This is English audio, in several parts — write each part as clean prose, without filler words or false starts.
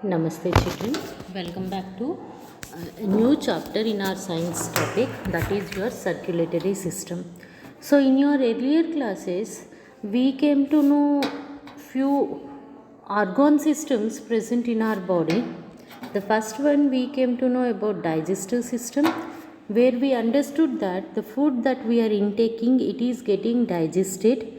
Namaste children, welcome back to a new chapter in our science topic, that is your circulatory system. So in your earlier classes we came to know few organ systems present in our body. The first one we came to know about digestive system, where we understood that the food that we are intaking, it is getting digested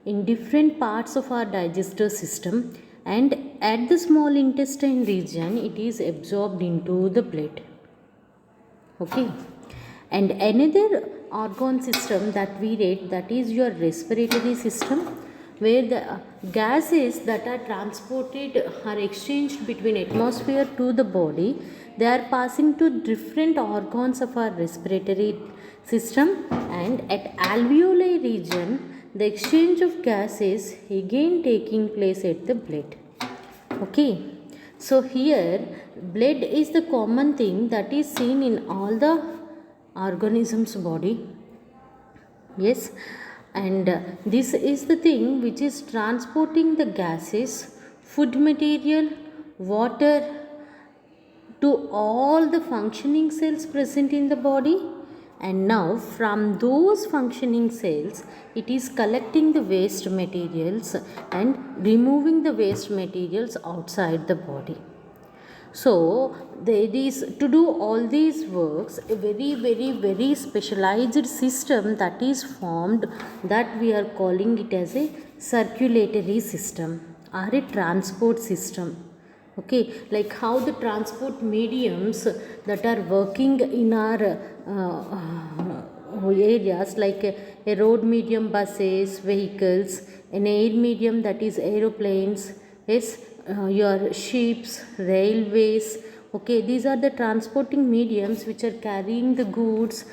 in different parts of our digestive system, and at the small intestine region it is absorbed into the blood. Okay, and another organ system that we read, that is your respiratory system, where the gases that are transported are exchanged between atmosphere to the body. They are passing to different organs of our respiratory system, and at alveoli region the exchange of gases again taking place at the blood. Okay, so here blood is the common thing that is seen in all the organisms body. Yes, and this is the thing which is transporting the gases, food material, water to all the functioning cells present in the body. And now from those functioning cells it is collecting the waste materials and removing the waste materials outside the body. So there is, to do all these works, a very specialized system that is formed, that we are calling it as a circulatory system or a transport system. Okay, like how the transport mediums that are working in our areas, like a road medium, buses, vehicles, an air medium, that is aeroplanes, yes, your ships, railways. Okay, these are the transporting mediums which are carrying the goods,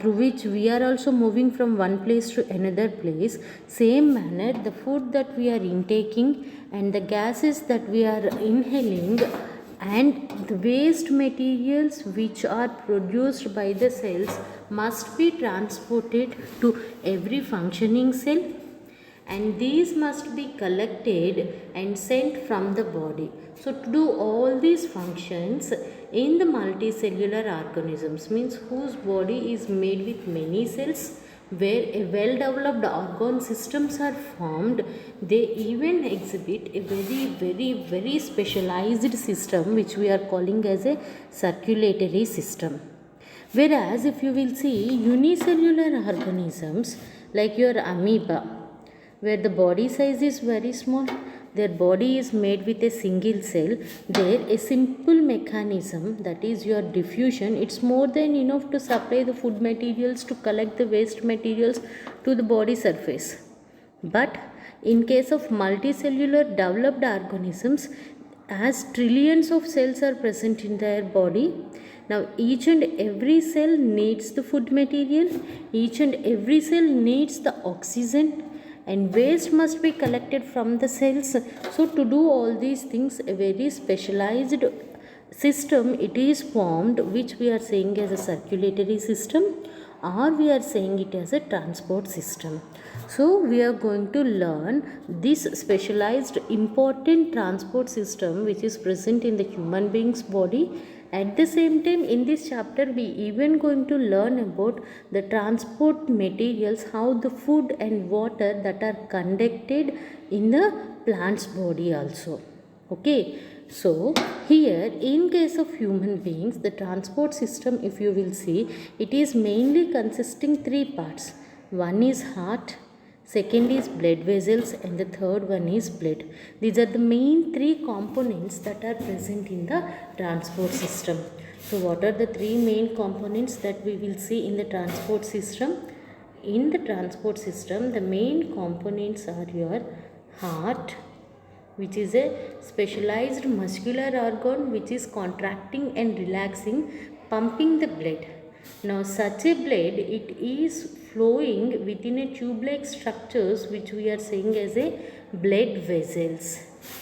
through which we are also moving from one place to another place. Same manner, the food that we are intaking and the gases that we are inhaling and the waste materials which are produced by the cells must be transported to every functioning cell, and these must be collected and sent from the body. So to do all these functions in the multicellular organisms, means whose body is made with many cells, where a well developed organ systems are formed, they even exhibit a very specialized system which we are calling as a circulatory system. Whereas if you will see unicellular organisms like your amoeba, where the body size is very small, their body is made with a single cell, there a simple mechanism, that is your diffusion, it's more than enough to supply the food materials, to collect the waste materials to the body surface. But in case of multicellular developed organisms, as trillions of cells are present in their body, now each and every cell needs the food material, each and every cell needs the oxygen, and waste must be collected from the cells. So to do all these things, a very specialized system it is formed, which we are saying as a circulatory system, or we are saying it as a transport system. So we are going to learn this specialized important transport system which is present in the human being's body. At the same time, in this chapter we even going to learn about the transport materials, how the food and water that are conducted in the plant's body also. Okay, so here in case of human beings, the transport system, if you will see, it is mainly consisting three parts. One is heart, second is blood vessels, and the third one is blood. These are the main three components that are present in the transport system. So what are the three main components that we will see in the transport system? In the transport system, the main components are your heart, which is a specialized muscular organ which is contracting and relaxing, pumping the blood. Now such a blood, it is flowing within a tube-like structures which we are saying as a blood vessels,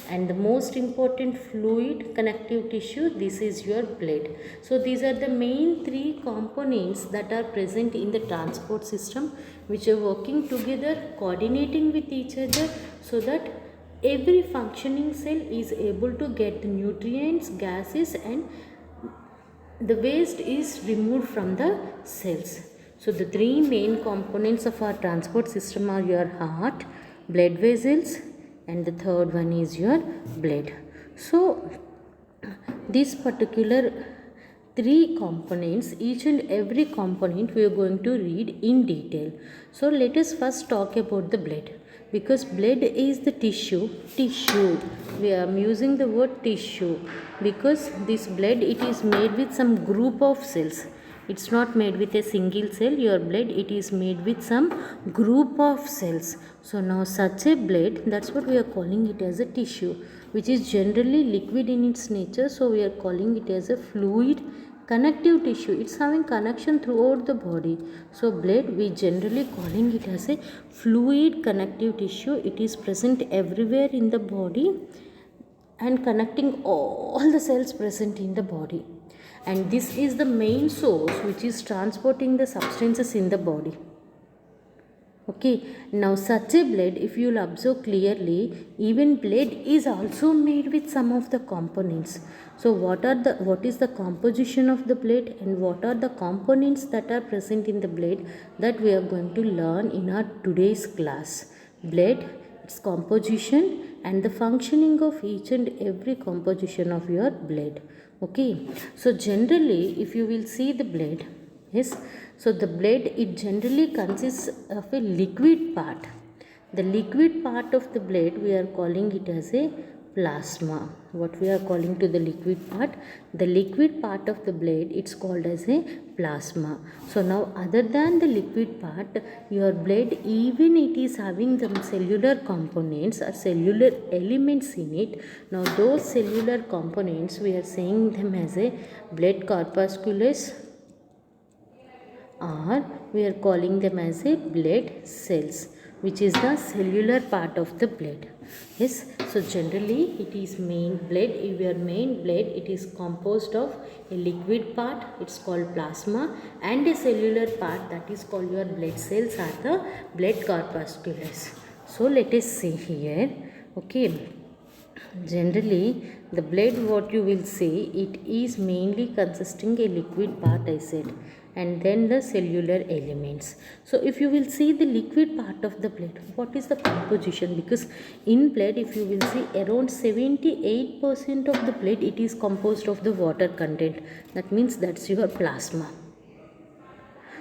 and the most important fluid connective tissue, this is your blood. So these are the main three components that are present in the transport system, which are working together, coordinating with each other, so that every functioning cell is able to get the nutrients, gases, and the waste is removed from the cells. So the three main components of our transport system are your heart, blood vessels, and the third one is your blood. So this particular three components, each and every component we are going to read in detail. So let us first talk about the blood, because blood is the tissue. We are using the word tissue because this blood, it is made with some group of cells. It's not made with a single cell. Your blood, it is made with some group of cells. So now such a blood, that's what we are calling it as a tissue, which is generally liquid in its nature. So we are calling it as a fluid connective tissue. It's having connection throughout the body. So blood, we generally calling it as a fluid connective tissue. It is present everywhere in the body and connecting all the cells present in the body, and this is the main source which is transporting the substances in the body. Okay, now such a blood, if you will observe clearly, even blood is also made with some of the components. So what is the composition of the blood, and what are the components that are present in the blood, that we are going to learn in our today's class. Blood, its composition, and the functioning of each and every composition of your blood. Okay, so generally if you will see the blood, yes, so the blood, it generally consists of a liquid part. The liquid part of the blood, we are calling it as a plasma. What we are calling to the liquid part? The liquid part of the blood, it's called as a plasma. So now other than the liquid part, your blood, even it is having some cellular components or cellular elements in it. Now those cellular components, we are saying them as a blood corpuscles, or we are calling them as a blood cells, which is the cellular part of the blood. Yes, so generally it is main blood. If your main blood, it is composed of a liquid part, it's called plasma, and a cellular part, that is called your blood cells, are the blood corpuscles. So let us see here. Okay, generally the blood, what you will see, it is mainly consisting a liquid part, I said, and then the cellular elements. So if you will see the liquid part of the blood, what is the composition? Because in blood, if you will see, around 78% of the blood, it is composed of the water content. That means that's your plasma.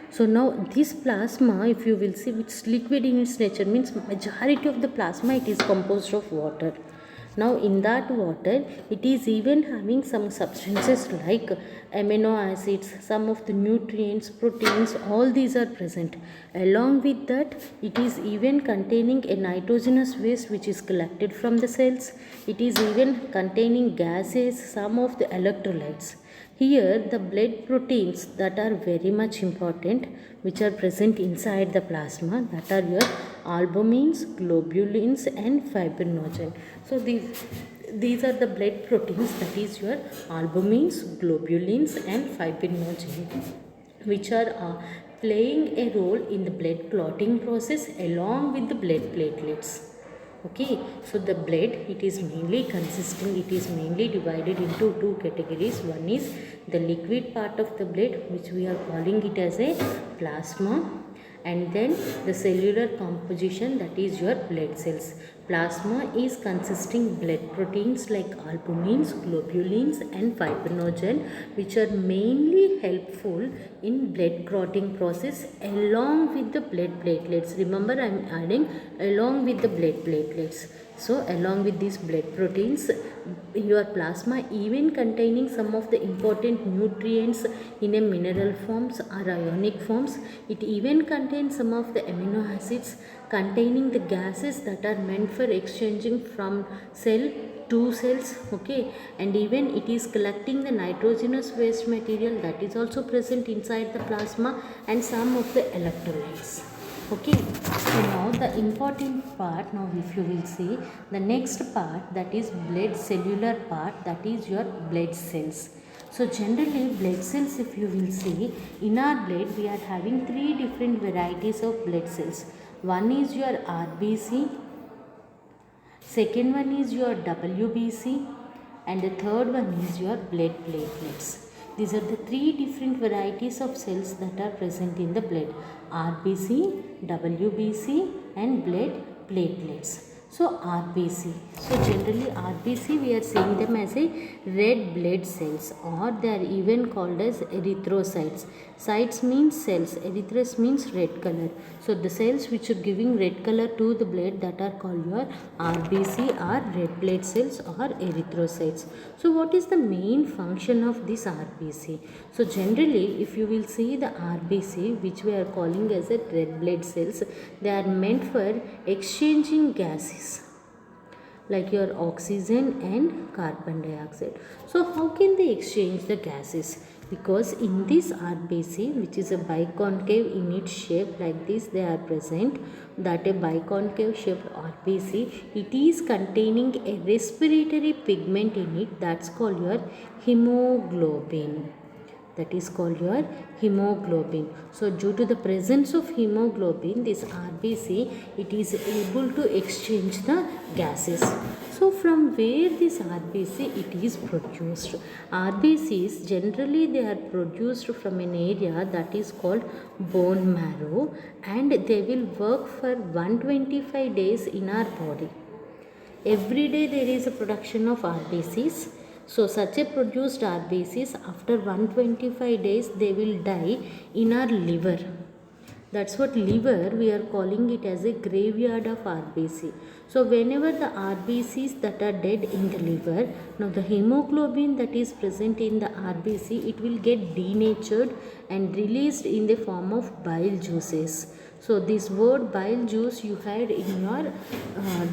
So now this plasma, if you will see, which is liquid in its nature, means majority of the plasma, it is composed of water. Now in that water, it is even having some substances like amino acids, some of the nutrients, proteins, all these are present. Along with that, it is even containing a nitrogenous waste which is collected from the cells. It is even containing gases, some of the electrolytes. Here the blood proteins that are very much important, which are present inside the plasma, that are your albumins, globulins, and fibrinogen. So these are the blood proteins, that is your albumins, globulins, and fibrinogen, which are playing a role in the blood clotting process along with the blood platelets. Okay, so the blood, it is mainly divided into two categories. One is the liquid part of the blood, which we are calling it as a plasma, and then the cellular composition, that is your blood cells. Plasma is consisting blood proteins like albumins, globulins, and fibrinogen, which are mainly helpful in blood clotting process along with the blood platelets. Remember, I am adding along with the blood platelets. So along with these blood proteins, your plasma even containing some of the important nutrients in a mineral forms or ionic forms. It even contains some of the amino acids containing the gases that are meant for exchanging from cell to cells. Okay, and even it is collecting the nitrogenous waste material that is also present inside the plasma, and some of the electrolytes. Okay, so now the important part, now if you will see the next part, that is blood cellular part, that is your blood cells. So generally blood cells, if you will see, in our blood we are having three different varieties of blood cells. One is your RBC, Second one is your WBC, and the third one is your blood platelets. These are the three different varieties of cells that are present in the blood: RBC, WBC, and blood platelets. So RBC. So generally RBC we are seeing them as a red blood cells, or they are even called as erythrocytes. Cytes means cells, erythros means red color. So the cells which are giving red color to the blood, that are called your RBC, or red blood cells, or erythrocytes. So what is the main function of this RBC? So generally if you will see the RBC, which we are calling as a red blood cells, they are meant for exchanging gases like your oxygen and carbon dioxide. So how can they exchange the gases? Because in this RBC, which is a biconcave in its shape like this, they are present, that a biconcave shaped RBC, it is containing a respiratory pigment in it, that's called your hemoglobin. That is called your hemoglobin. So due to the presence of hemoglobin, this RBC, it is able to exchange the gases. So from where this RBC it is produced? RBCs generally they are produced from an area that is called bone marrow, and they will work for 125 days in our body. Every day there is a production of RBCs. So such a produced RBCs, after 125 days they will die in our liver. That's what liver, we are calling it as a graveyard of RBC. So whenever the RBCs that are dead in the liver, now the hemoglobin that is present in the RBC, it will get denatured and released in the form of bile juices. So this word bile juice you had in your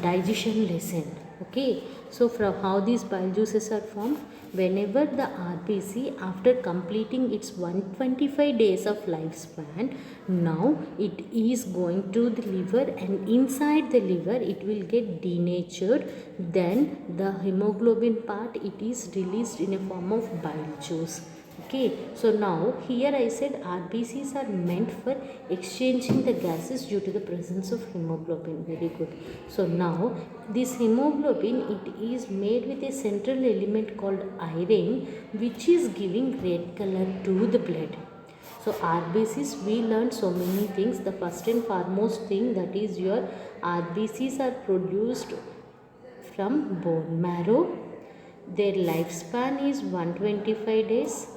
digestion lesson. Okay, so from how these bile juices are formed, whenever the RBC after completing its 125 days of lifespan, now it is going to the liver, and inside the liver it will get denatured. Then the hemoglobin part, it is released in a form of bile juice. Okay, so now here I said RBCs are meant for exchanging the gases due to the presence of hemoglobin. Very good. So now this hemoglobin, it is made with a central element called iron, which is giving red color to the blood. So RBCs, we learned so many things. The first and foremost thing, that is your RBCs are produced from bone marrow. Their lifespan is 125 days.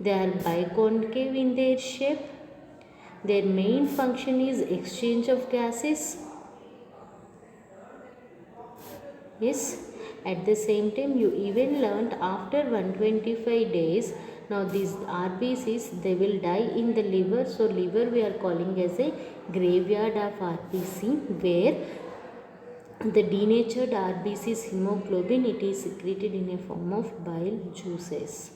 They are biconcave in their shape. Their main function is exchange of gases. Yes, at the same time you even learnt after 125 days, now these RBCs, they will die in the liver. So liver we are calling as a graveyard of RBC, where the denatured RBC's hemoglobin, it is secreted in a form of bile juices.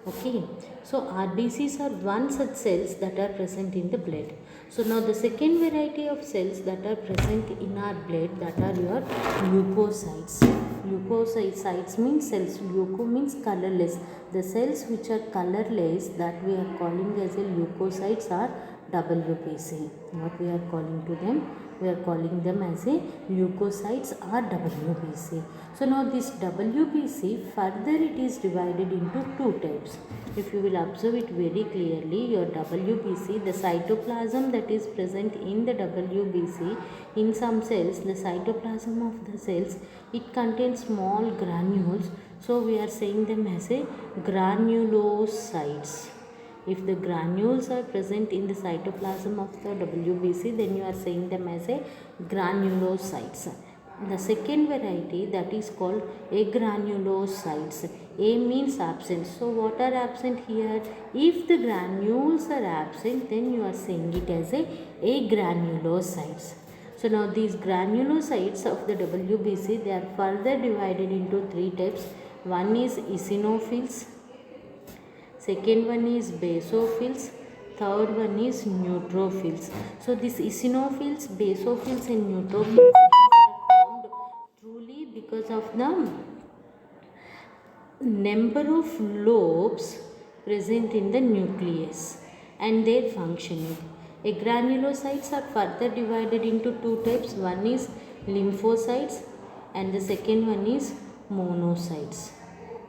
Okay, so RBCs are one such cells that are present in the blood. So now the second variety of cells that are present in our blood, that are your leukocytes. Leukocytes means cells. Leuko means colorless. The cells which are colorless, that we are calling as a leukocytes, are WBC. What we are calling to them? We are calling them as a leukocytes or WBC. So now this WBC, further it is divided into two types. If you will observe it very clearly, your WBC, the cytoplasm that is present in the WBC, in some cells, the cytoplasm of the cells, it contains small granules. So we are saying them as a granulocytes. If the granules are present in the cytoplasm of the WBC, then you are saying them as a granulocytes. The second variety, that is called agranulocytes. A means absent. So what are absent here? If the granules are absent, then you are saying it as a agranulocytes. So now these granulocytes of the WBC, they are further divided into three types. One is eosinophils. Second one is basophils. Third one is neutrophils. So these eosinophils, basophils and neutrophils are formed truly because of the number of lobes present in the nucleus and their functioning. Granulocytes are further divided into two types. One is lymphocytes and the second one is monocytes.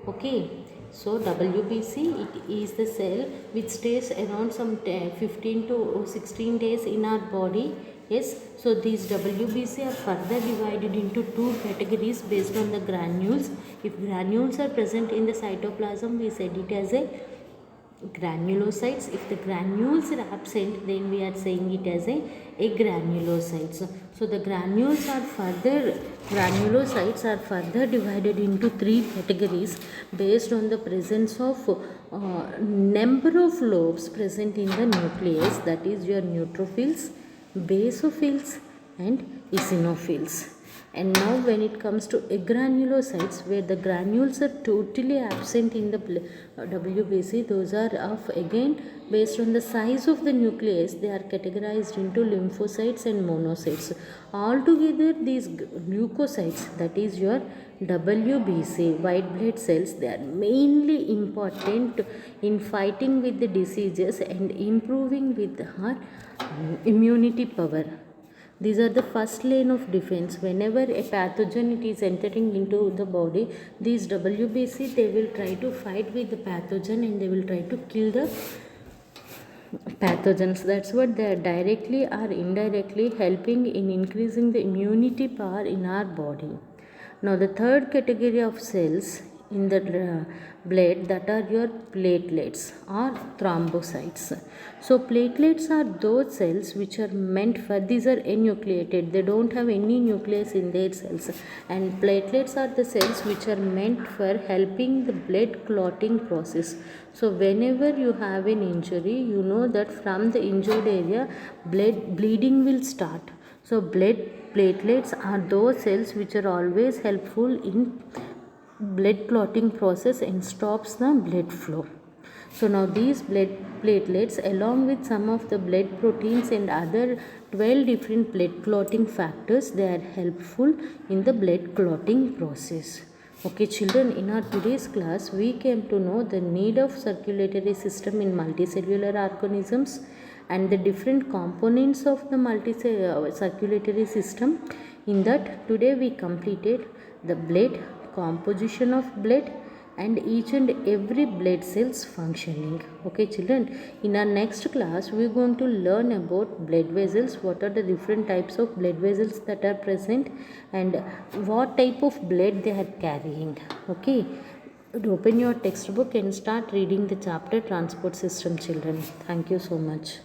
Okay, so WBC, it is the cell which stays around some 15 to 16 days in our body. Yes, so these WBC are further divided into two categories based on the granules. If granules are present in the cytoplasm, we said it as a granulocytes. If the granules are absent, then we are saying it as a agranulocytes. So the granulocytes are further divided into three categories based on the presence of number of lobes present in the nucleus, that is your neutrophils, basophils and eosinophils. And now when it comes to agranulocytes, where the granules are totally absent in the WBC, those are of again based on the size of the nucleus, they are categorized into lymphocytes and monocytes. Altogether these leukocytes, that is your WBC, white blood cells, they are mainly important in fighting with the diseases and improving with our immunity power. These are the first line of defense. Whenever a pathogen it is entering into the body, these WBC, they will try to fight with the pathogen and they will try to kill the pathogens. That's what they are directly or indirectly helping in increasing the immunity power in our body. Now the third category of cells in the blood, that are your platelets or thrombocytes. So platelets are those cells which are meant for, these are enucleated, they don't have any nucleus in their cells, and platelets are the cells which are meant for helping the blood clotting process. So whenever you have an injury, you know that from the injured area bleeding will start. So blood platelets are those cells which are always helpful in blood clotting process and stops the blood flow. So now these blood platelets, along with some of the blood proteins and other 12 different blood clotting factors, they are helpful in the blood clotting process. Okay children, in our today's class we came to know the need of circulatory system in multicellular organisms and the different components of the circulatory system. In that, today we completed the blood, composition of blood and each and every blood cells functioning. Okay children, in our next class we are going to learn about blood vessels, what are the different types of blood vessels that are present and what type of blood they are carrying. Okay, open your textbook and start reading the chapter transport system children. Thank you so much.